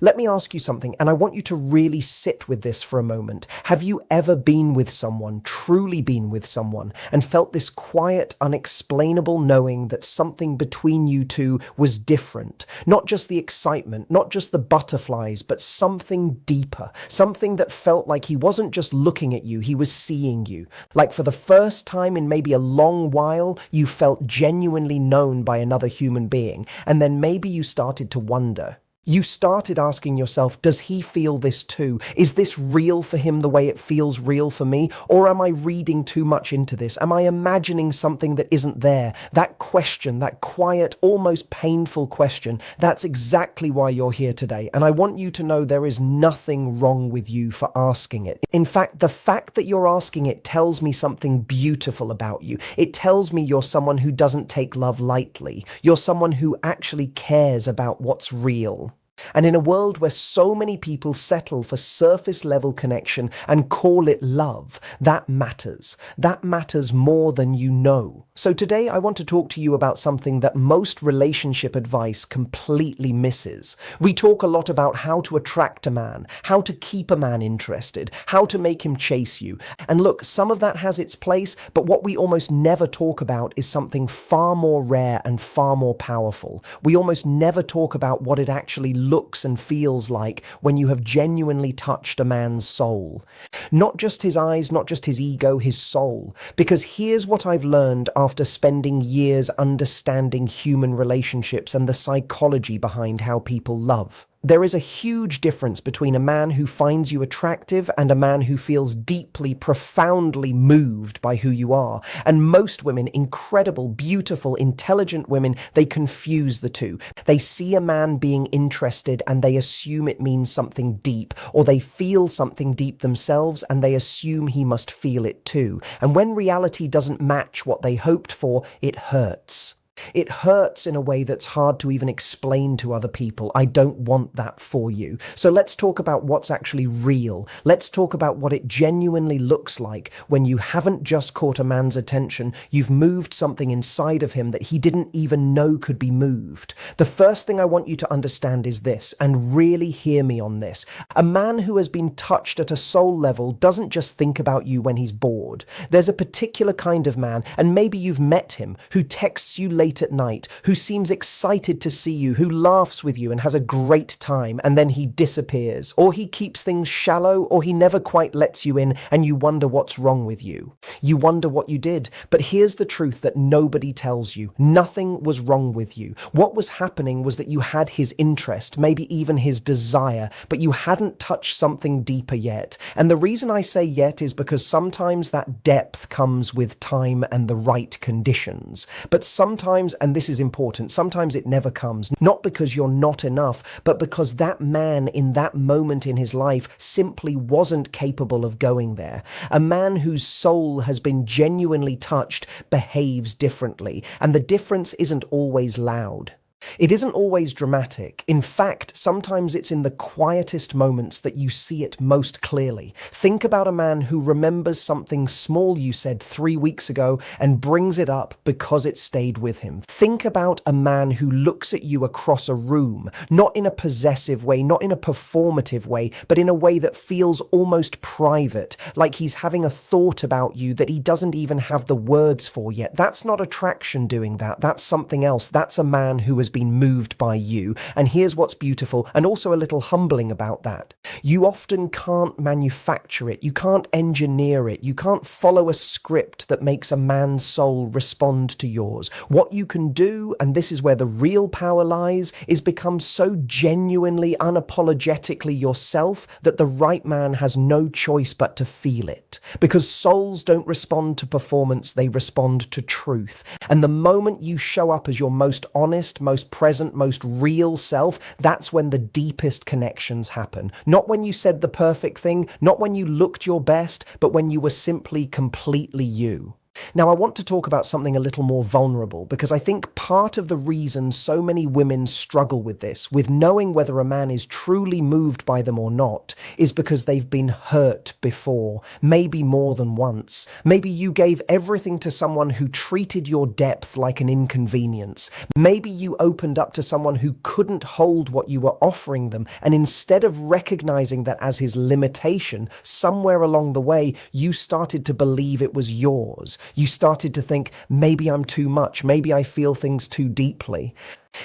Let me ask you something, and I want you to really sit with this for a moment. Have you ever been with someone, truly been with someone, and felt this quiet, unexplainable knowing that something between you two was different? Not just the excitement, not just the butterflies, but something deeper, something that felt like he wasn't just looking at you, he was seeing you. Like for the first time in maybe a long while, you felt genuinely known by another human being, and then maybe you started to wonder. You started asking yourself, does he feel this too? Is this real for him the way it feels real for me? Or am I reading too much into this? Am I imagining something that isn't there? That question, that quiet, almost painful question, that's exactly why you're here today. And I want you to know there is nothing wrong with you for asking it. In fact, the fact that you're asking it tells me something beautiful about you. It tells me you're someone who doesn't take love lightly. You're someone who actually cares about what's real. And in a world where so many people settle for surface level connection and call it love, that matters. That matters more than you know. So today I want to talk to you about something that most relationship advice completely misses. We talk a lot about how to attract a man, how to keep a man interested, how to make him chase you. And look, some of that has its place, but what we almost never talk about is something far more rare and far more powerful. We almost never talk about what it actually looks and feels like when you have genuinely touched a man's soul. Not just his eyes, not just his ego, his soul. Because here's what I've learned after spending years understanding human relationships and the psychology behind how people love. There is a huge difference between a man who finds you attractive and a man who feels deeply, profoundly moved by who you are. And most women, incredible, beautiful, intelligent women, they confuse the two. They see a man being interested and they assume it means something deep, or they feel something deep themselves and they assume he must feel it too. And when reality doesn't match what they hoped for, it hurts. It hurts in a way that's hard to even explain to other people. I don't want that for you. So let's talk about what's actually real. Let's talk about what it genuinely looks like when you haven't just caught a man's attention, you've moved something inside of him that he didn't even know could be moved. The first thing I want you to understand is this, and really hear me on this. A man who has been touched at a soul level doesn't just think about you when he's bored. There's a particular kind of man, and maybe you've met him, who texts you late at night, who seems excited to see you, who laughs with you and has a great time, and then he disappears. Or he keeps things shallow, or he never quite lets you in, and you wonder what's wrong with you. You wonder what you did. But here's the truth that nobody tells you. Nothing was wrong with you. What was happening was that you had his interest, maybe even his desire, but you hadn't touched something deeper yet. And the reason I say yet is because sometimes that depth comes with time and the right conditions. But sometimes, and this is important, sometimes it never comes, not because you're not enough, but because that man in that moment in his life simply wasn't capable of going there. A man whose soul has been genuinely touched behaves differently, and the difference isn't always loud. It isn't always dramatic. In fact, sometimes it's in the quietest moments that you see it most clearly. Think about a man who remembers something small you said 3 weeks ago and brings it up because it stayed with him. Think about a man who looks at you across a room, not in a possessive way, not in a performative way, but in a way that feels almost private, like he's having a thought about you that he doesn't even have the words for yet. That's not attraction doing that. That's something else. That's a man who has been moved by you. And here's what's beautiful and also a little humbling about that. You often can't manufacture it. You can't engineer it. You can't follow a script that makes a man's soul respond to yours. What you can do, and this is where the real power lies, is become so genuinely, unapologetically yourself that the right man has no choice but to feel it. Because souls don't respond to performance, they respond to truth. And the moment you show up as your most honest, most present, most real self, that's when the deepest connections happen. Not when you said the perfect thing, not when you looked your best, but when you were simply completely you. Now, I want to talk about something a little more vulnerable because I think part of the reason so many women struggle with this, with knowing whether a man is truly moved by them or not, is because they've been hurt before, maybe more than once. Maybe you gave everything to someone who treated your depth like an inconvenience. Maybe you opened up to someone who couldn't hold what you were offering them, and instead of recognizing that as his limitation, somewhere along the way, you started to believe it was yours. You started to think, maybe I'm too much, maybe I feel things too deeply.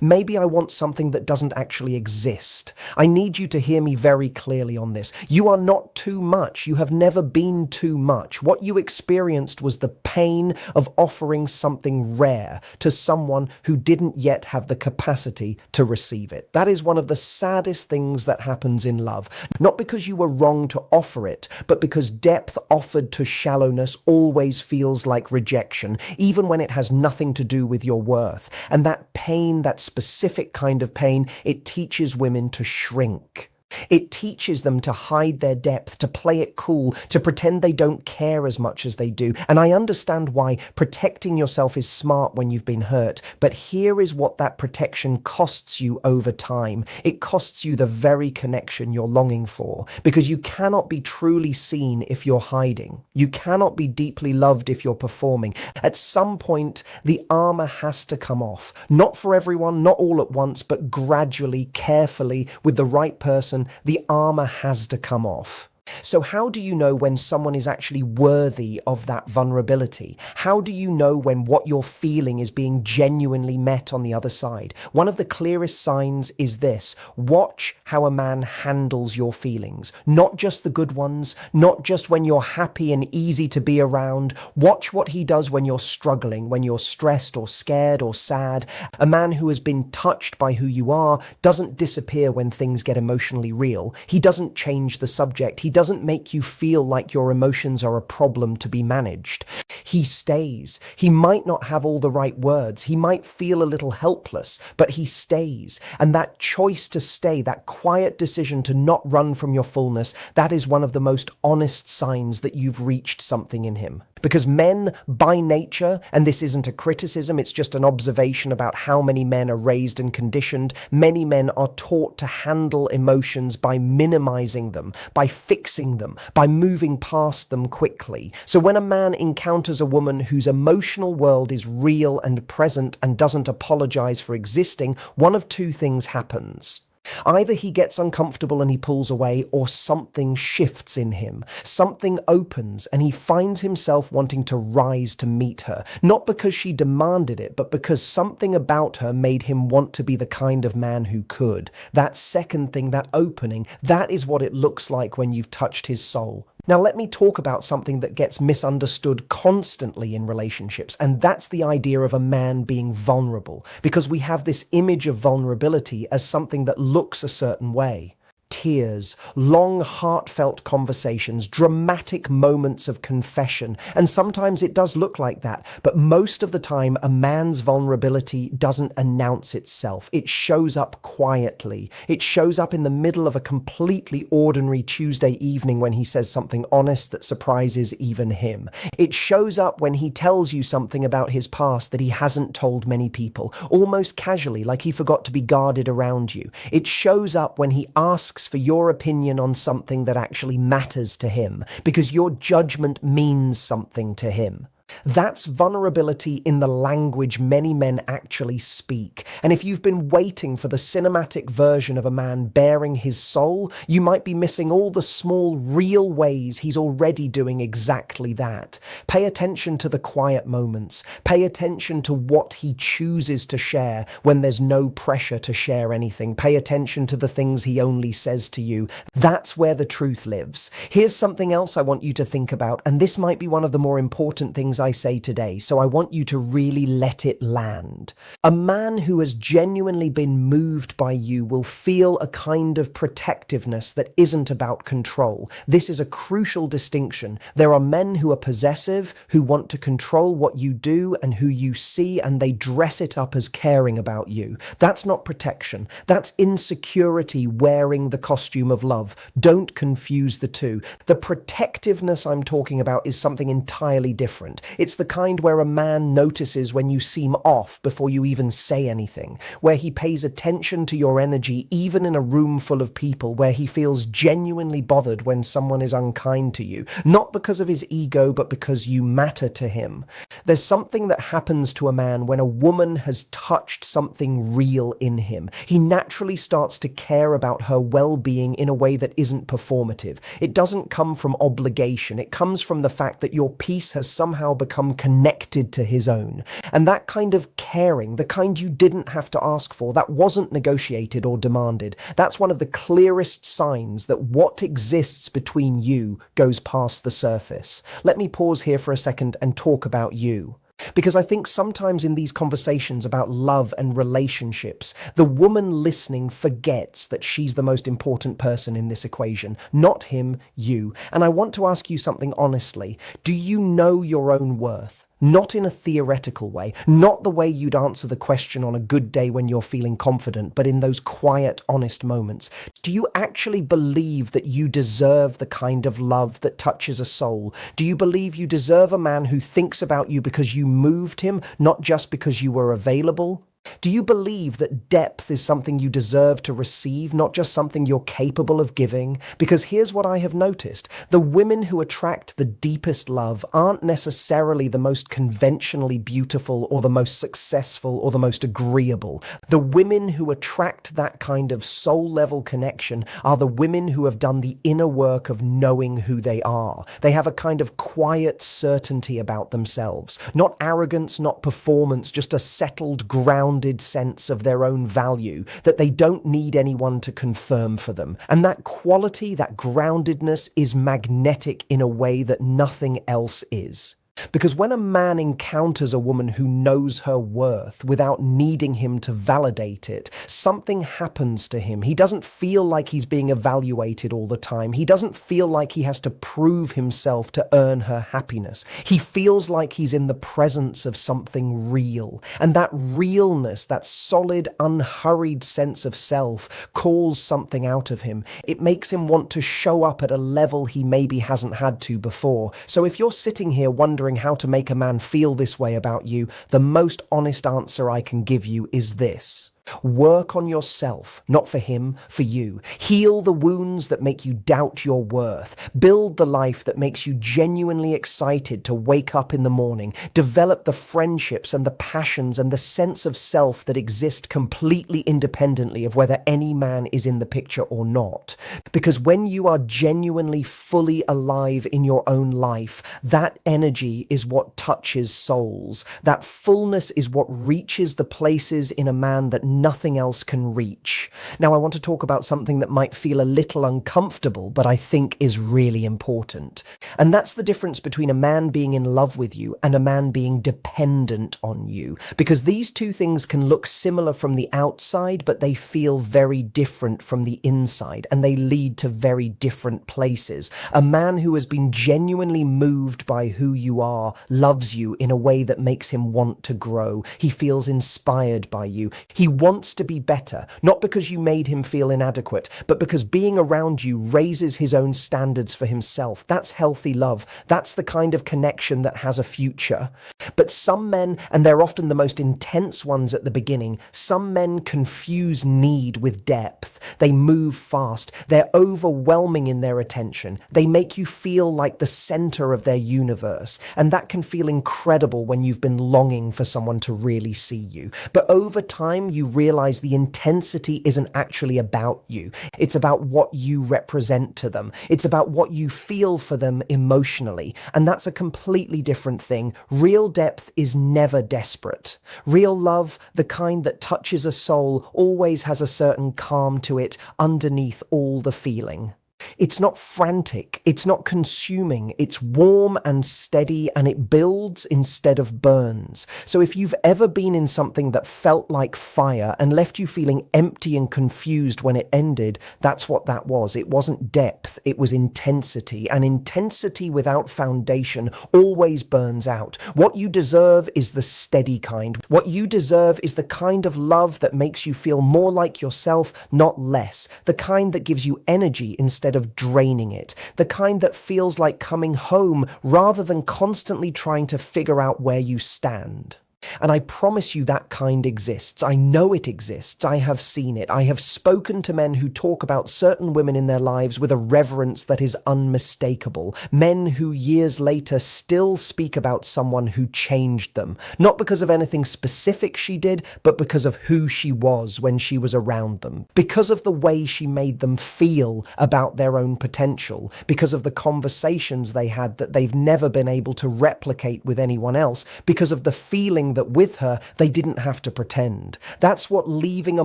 Maybe I want something that doesn't actually exist. I need you to hear me very clearly on this. You are not too much. You have never been too much. What you experienced was the pain of offering something rare to someone who didn't yet have the capacity to receive it. That is one of the saddest things that happens in love. Not because you were wrong to offer it, but because depth offered to shallowness always feels like rejection, even when it has nothing to do with your worth. And that pain, that specific kind of pain, it teaches women to shrink. It teaches them to hide their depth, to play it cool, to pretend they don't care as much as they do. And I understand why protecting yourself is smart when you've been hurt. But here is what that protection costs you over time. It costs you the very connection you're longing for, because you cannot be truly seen if you're hiding. You cannot be deeply loved if you're performing. At some point, the armor has to come off. Not for everyone, not all at once, but gradually, carefully, with the right person. The armor has to come off. So how do you know when someone is actually worthy of that vulnerability? How do you know when what you're feeling is being genuinely met on the other side? One of the clearest signs is this: watch how a man handles your feelings. Not just the good ones, not just when you're happy and easy to be around. Watch what he does when you're struggling, when you're stressed or scared or sad. A man who has been touched by who you are doesn't disappear when things get emotionally real. He doesn't change the subject. He doesn't make you feel like your emotions are a problem to be managed. He stays. He might not have all the right words. He might feel a little helpless, but he stays. And that choice to stay, that quiet decision to not run from your fullness, that is one of the most honest signs that you've reached something in him. Because men, by nature, and this isn't a criticism, it's just an observation about how many men are raised and conditioned, many men are taught to handle emotions by minimizing them, by fixing them, by moving past them quickly. So when a man encounters a woman whose emotional world is real and present and doesn't apologize for existing, one of two things happens. Either he gets uncomfortable and he pulls away, or something shifts in him. Something opens and he finds himself wanting to rise to meet her. Not because she demanded it, but because something about her made him want to be the kind of man who could. That second thing, that opening, that is what it looks like when you've touched his soul. Now, let me talk about something that gets misunderstood constantly in relationships, and that's the idea of a man being vulnerable, because we have this image of vulnerability as something that looks a certain way. Tears, long heartfelt conversations, dramatic moments of confession. And sometimes it does look like that, but most of the time a man's vulnerability doesn't announce itself. It shows up quietly. It shows up in the middle of a completely ordinary Tuesday evening when he says something honest that surprises even him. It shows up when he tells you something about his past that he hasn't told many people, almost casually, like he forgot to be guarded around you. It shows up when he asks for your opinion on something that actually matters to him, because your judgment means something to him. That's vulnerability in the language many men actually speak. And if you've been waiting for the cinematic version of a man bearing his soul, you might be missing all the small, real ways he's already doing exactly that. Pay attention to the quiet moments. Pay attention to what he chooses to share when there's no pressure to share anything. Pay attention to the things he only says to you. That's where the truth lives. Here's something else I want you to think about, and this might be one of the more important things I say today, so I want you to really let it land. A man who has genuinely been moved by you will feel a kind of protectiveness that isn't about control. This is a crucial distinction. There are men who are possessive, who want to control what you do and who you see, and they dress it up as caring about you. That's not protection. That's insecurity wearing the costume of love. Don't confuse the two. The protectiveness I'm talking about is something entirely different. It's the kind where a man notices when you seem off before you even say anything, where he pays attention to your energy even in a room full of people, where he feels genuinely bothered when someone is unkind to you, not because of his ego, but because you matter to him. There's something that happens to a man when a woman has touched something real in him. He naturally starts to care about her well-being in a way that isn't performative. It doesn't come from obligation. It comes from the fact that your peace has somehow become connected to his own. And that kind of caring, the kind you didn't have to ask for, that wasn't negotiated or demanded, that's one of the clearest signs that what exists between you goes past the surface. Let me pause here for a second and talk about you. Because I think sometimes in these conversations about love and relationships, the woman listening forgets that she's the most important person in this equation, not him, you. And I want to ask you something honestly. Do you know your own worth? Not in a theoretical way, not the way you'd answer the question on a good day when you're feeling confident, but in those quiet, honest moments. Do you actually believe that you deserve the kind of love that touches a soul? Do you believe you deserve a man who thinks about you because you moved him, not just because you were available? Do you believe that depth is something you deserve to receive, not just something you're capable of giving? Because here's what I have noticed. The women who attract the deepest love aren't necessarily the most conventionally beautiful or the most successful or the most agreeable. The women who attract that kind of soul-level connection are the women who have done the inner work of knowing who they are. They have a kind of quiet certainty about themselves. Not arrogance, not performance, just a settled, grounded sense of their own value that they don't need anyone to confirm for them. And that quality, that groundedness is magnetic in a way that nothing else is. Because when a man encounters a woman who knows her worth without needing him to validate it, something happens to him. He doesn't feel like he's being evaluated all the time. He doesn't feel like he has to prove himself to earn her happiness. He feels like he's in the presence of something real. And that realness, that solid, unhurried sense of self, calls something out of him. It makes him want to show up at a level he maybe hasn't had to before. So if you're sitting here wondering how to make a man feel this way about you, the most honest answer I can give you is this. Work on yourself, not for him, for you. Heal the wounds that make you doubt your worth. Build the life that makes you genuinely excited to wake up in the morning. Develop the friendships and the passions and the sense of self that exist completely independently of whether any man is in the picture or not. Because when you are genuinely fully alive in your own life, that energy is what touches souls. That fullness is what reaches the places in a man that nothing else can reach. Now, I want to talk about something that might feel a little uncomfortable, but I think is really important. And that's the difference between a man being in love with you and a man being dependent on you. Because these two things can look similar from the outside, but they feel very different from the inside, and they lead to very different places. A man who has been genuinely moved by who you are loves you in a way that makes him want to grow. He feels inspired by you. He wants to be better, not because you made him feel inadequate, but because being around you raises his own standards for himself. That's healthy love. That's the kind of connection that has a future. But some men, and they're often the most intense ones at the beginning, some men confuse need with depth. They move fast. They're overwhelming in their attention. They make you feel like the center of their universe. And that can feel incredible when you've been longing for someone to really see you. But over time, you realize the intensity isn't actually about you. It's about what you represent to them. It's about what you feel for them emotionally. And that's a completely different thing. Real depth is never desperate. Real love, the kind that touches a soul, always has a certain calm to it underneath all the feeling. It's not frantic, it's not consuming, it's warm and steady, and it builds instead of burns. So if you've ever been in something that felt like fire and left you feeling empty and confused when it ended, that's what that was. It wasn't depth, it was intensity, and intensity without foundation always burns out. What you deserve is the steady kind. What you deserve is the kind of love that makes you feel more like yourself, not less. The kind that gives you energy instead of of draining it, the kind that feels like coming home rather than constantly trying to figure out where you stand. And I promise you that kind exists. I know it exists. I have seen it. I have spoken to men who talk about certain women in their lives with a reverence that is unmistakable. Men who years later still speak about someone who changed them. Not because of anything specific she did, but because of who she was when she was around them. Because of the way she made them feel about their own potential. Because of the conversations they had that they've never been able to replicate with anyone else. Because of the feeling that with her, they didn't have to pretend. That's what leaving a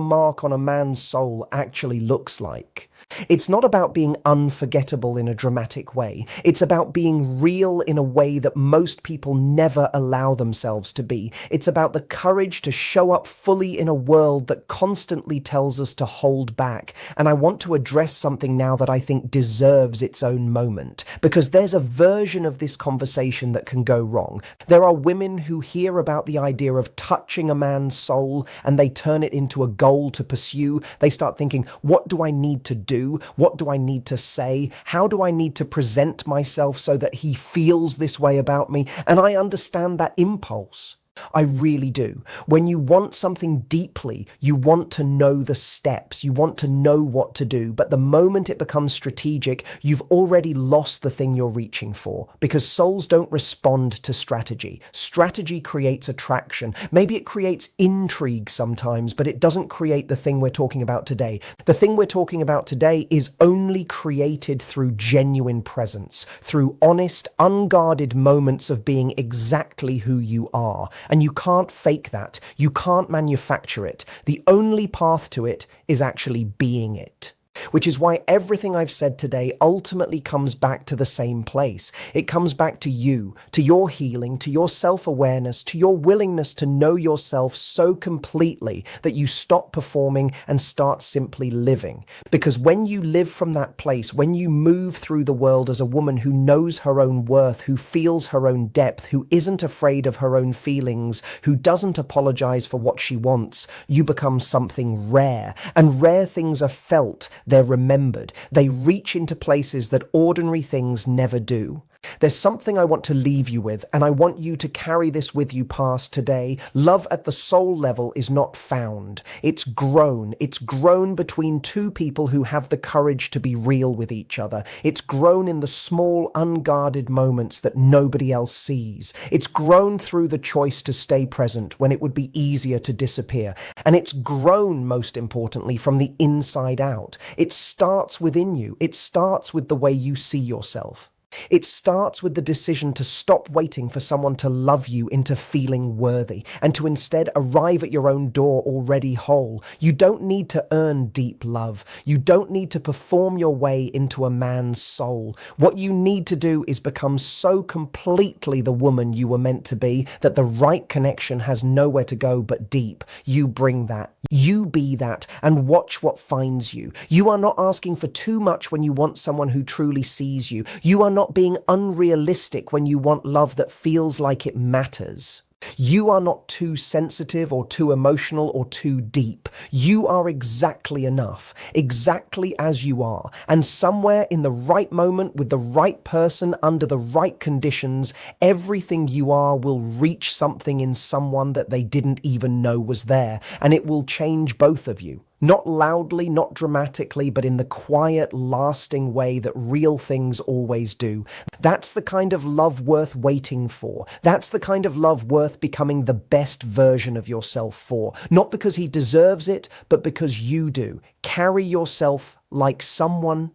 mark on a man's soul actually looks like. It's not about being unforgettable in a dramatic way. It's about being real in a way that most people never allow themselves to be. It's about the courage to show up fully in a world that constantly tells us to hold back. And I want to address something now that I think deserves its own moment, because there's a version of this conversation that can go wrong. There are women who hear about the idea of touching a man's soul and they turn it into a goal to pursue. They start thinking, what do I need to do? What do I need to say? How do I need to present myself so that he feels this way about me? And I understand that impulse. I really do. When you want something deeply, you want to know the steps, you want to know what to do, but the moment it becomes strategic, you've already lost the thing you're reaching for, because souls don't respond to strategy. Strategy creates attraction. Maybe it creates intrigue sometimes, but it doesn't create the thing we're talking about today. The thing we're talking about today is only created through genuine presence, through honest, unguarded moments of being exactly who you are. And you can't fake that. You can't manufacture it. The only path to it is actually being it. Which is why everything I've said today ultimately comes back to the same place. It comes back to you, to your healing, to your self-awareness, to your willingness to know yourself so completely that you stop performing and start simply living. Because when you live from that place, when you move through the world as a woman who knows her own worth, who feels her own depth, who isn't afraid of her own feelings, who doesn't apologize for what she wants, you become something rare. And rare things are felt. They're remembered. They reach into places that ordinary things never do. There's something I want to leave you with, and I want you to carry this with you past today. Love at the soul level is not found. It's grown. It's grown between two people who have the courage to be real with each other. It's grown in the small, unguarded moments that nobody else sees. It's grown through the choice to stay present when it would be easier to disappear. And it's grown, most importantly, from the inside out. It starts within you. It starts with the way you see yourself. It starts with the decision to stop waiting for someone to love you into feeling worthy and to instead arrive at your own door already whole. You don't need to earn deep love. You don't need to perform your way into a man's soul. What you need to do is become so completely the woman you were meant to be that the right connection has nowhere to go but deep. You bring that. You be that and watch what finds you. You are not asking for too much when you want someone who truly sees you. You are not being unrealistic when you want love that feels like it matters. You are not too sensitive or too emotional or too deep. You are exactly enough, exactly as you are. And somewhere in the right moment with the right person under the right conditions, everything you are will reach something in someone that they didn't even know was there. And it will change both of you. Not loudly, not dramatically, but in the quiet, lasting way that real things always do. That's the kind of love worth waiting for. That's the kind of love worth becoming the best version of yourself for. Not because he deserves it, but because you do. Carry yourself like someone